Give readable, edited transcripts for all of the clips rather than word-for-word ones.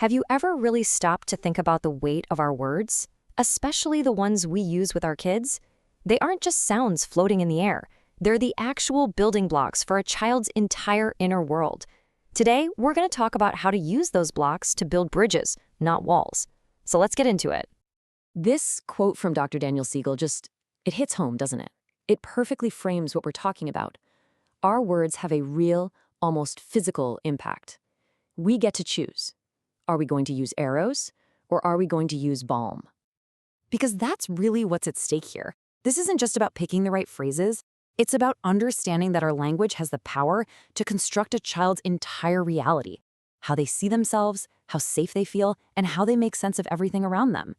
Have you ever really stopped to think about the weight of our words, especially the ones we use with our kids? They aren't just sounds floating in the air. They're the actual building blocks for a child's entire inner world. Today, we're going to talk about how to use those blocks to build bridges, not walls. So let's get into it. This quote from Dr. Daniel Siegel it hits home, doesn't it? It perfectly frames what we're talking about. Our words have a real, almost physical impact. We get to choose. Are we going to use arrows, or are we going to use balm? Because that's really what's at stake here. This isn't just about picking the right phrases. It's about understanding that our language has the power to construct a child's entire reality, how they see themselves, how safe they feel, and how they make sense of everything around them.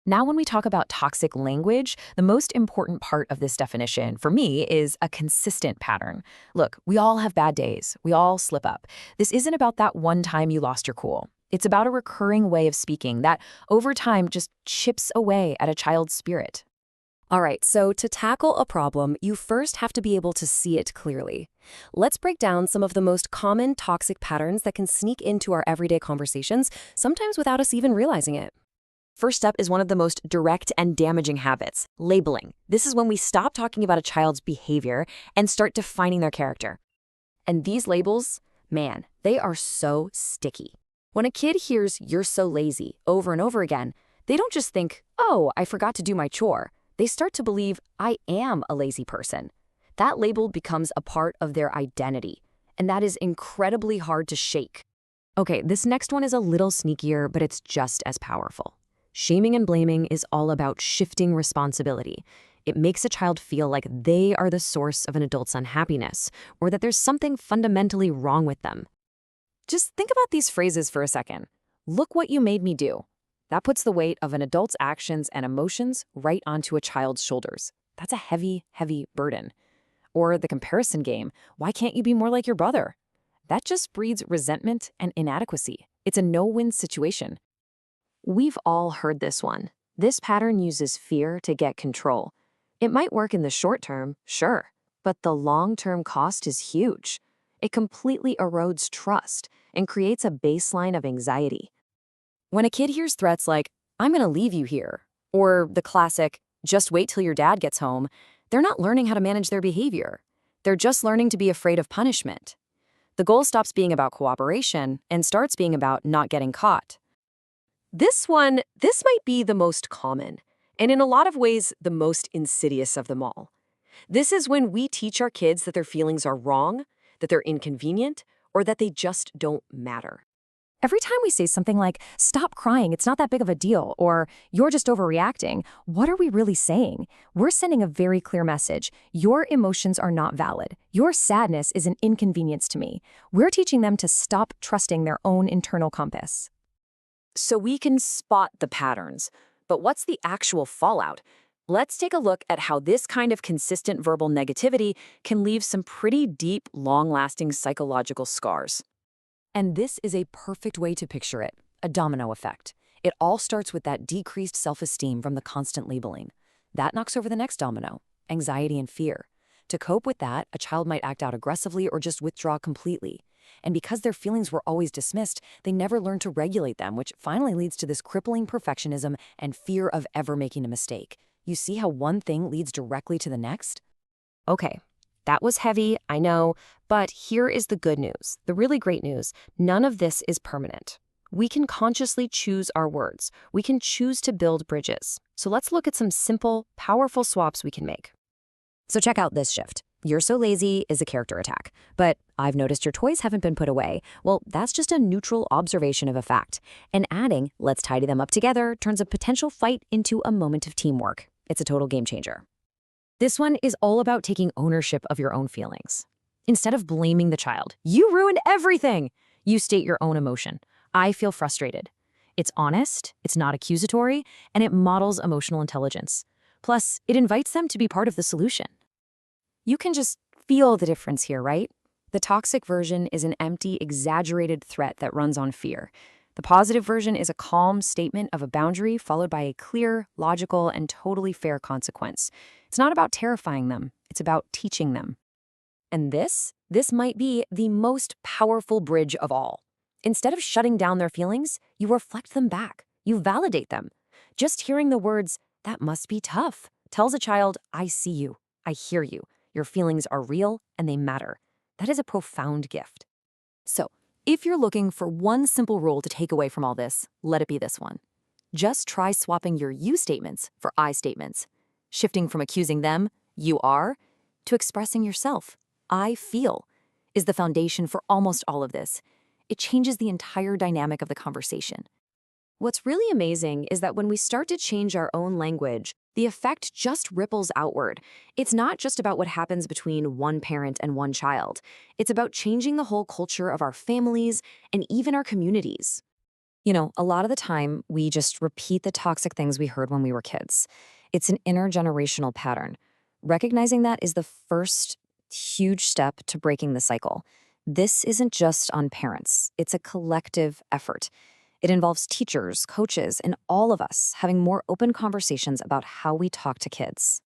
Now, when we talk about toxic language, the most important part of this definition, for me, is a consistent pattern. Look, we all have bad days. We all slip up. This isn't about that one time you lost your cool. It's about a recurring way of speaking that, over time, just chips away at a child's spirit. All right, so to tackle a problem, you first have to be able to see it clearly. Let's break down some of the most common toxic patterns that can sneak into our everyday conversations, sometimes without us even realizing it. First up is one of the most direct and damaging habits, labeling. This is when we stop talking about a child's behavior and start defining their character. And these labels, man, they are so sticky. When a kid hears "you're so lazy" over and over again, they don't just think, "oh, I forgot to do my chore." They start to believe, "I am a lazy person." That label becomes a part of their identity, and that is incredibly hard to shake. Okay, this next one is a little sneakier, but it's just as powerful. Shaming and blaming is all about shifting responsibility. It makes a child feel like they are the source of an adult's unhappiness, or that there's something fundamentally wrong with them. Just think about these phrases for a second. "Look what you made me do." That puts the weight of an adult's actions and emotions right onto a child's shoulders. That's a heavy, heavy burden. Or the comparison game, "Why can't you be more like your brother?" That just breeds resentment and inadequacy. It's a no-win situation. We've all heard this one. This pattern uses fear to get control. It might work in the short term, sure, but the long-term cost is huge. It completely erodes trust and creates a baseline of anxiety. When a kid hears threats like, "I'm going to leave you here," or the classic, "just wait till your dad gets home," they're not learning how to manage their behavior. They're just learning to be afraid of punishment. The goal stops being about cooperation and starts being about not getting caught. This might be the most common, and in a lot of ways, the most insidious of them all. This is when we teach our kids that their feelings are wrong, that they're inconvenient, or that they just don't matter. Every time we say something like, "Stop crying, it's not that big of a deal," or "You're just overreacting," what are we really saying? We're sending a very clear message. Your emotions are not valid. Your sadness is an inconvenience to me. We're teaching them to stop trusting their own internal compass. So we can spot the patterns, but what's the actual fallout? Let's take a look at how this kind of consistent verbal negativity can leave some pretty deep, long-lasting psychological scars. And this is a perfect way to picture it, a domino effect. It all starts with that decreased self-esteem from the constant labeling. That knocks over the next domino, anxiety and fear. To cope with that, a child might act out aggressively or just withdraw completely. And because their feelings were always dismissed, they never learned to regulate them, which finally leads to this crippling perfectionism and fear of ever making a mistake. You see how one thing leads directly to the next? Okay, that was heavy, I know, but here is the good news, the really great news. None of this is permanent. We can consciously choose our words. We can choose to build bridges. So let's look at some simple, powerful swaps we can make. So check out this shift. "You're so lazy" is a character attack. But "I've noticed your toys haven't been put away." Well, that's just a neutral observation of a fact. And adding "let's tidy them up together" turns a potential fight into a moment of teamwork. It's a total game changer. This one is all about taking ownership of your own feelings. Instead of blaming the child, "You ruined everything," you state your own emotion. "I feel frustrated." It's honest, it's not accusatory, and it models emotional intelligence. Plus, it invites them to be part of the solution. You can just feel the difference here, right? The toxic version is an empty, exaggerated threat that runs on fear. The positive version is a calm statement of a boundary followed by a clear, logical, and totally fair consequence. It's not about terrifying them, it's about teaching them. And this might be the most powerful bridge of all. Instead of shutting down their feelings, You reflect them back. You validate them. Just hearing the words, "That must be tough," tells a child, "I see you. I hear you. Your feelings are real and they matter." That is a profound gift. So, if you're looking for one simple rule to take away from all this, let it be this one. Just try swapping your you statements for I statements, shifting from accusing them, "You are," to expressing yourself, "I feel," is the foundation for almost all of this. It changes the entire dynamic of the conversation. What's really amazing is that when we start to change our own language, the effect just ripples outward. It's not just about what happens between one parent and one child. It's about changing the whole culture of our families and even our communities. A lot of the time, we just repeat the toxic things we heard when we were kids. It's an intergenerational pattern. Recognizing that is the first huge step to breaking the cycle. This isn't just on parents, it's a collective effort. It involves teachers, coaches, and all of us having more open conversations about how we talk to kids.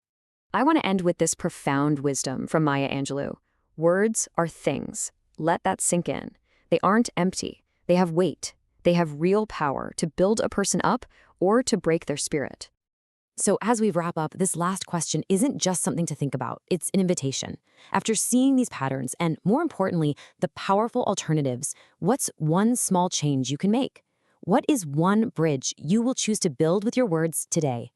I want to end with this profound wisdom from Maya Angelou. Words are things. Let that sink in. They aren't empty. They have weight. They have real power to build a person up or to break their spirit. So as we wrap up, this last question isn't just something to think about. It's an invitation. After seeing these patterns and, more importantly, the powerful alternatives, what's one small change you can make? What is one bridge you will choose to build with your words today?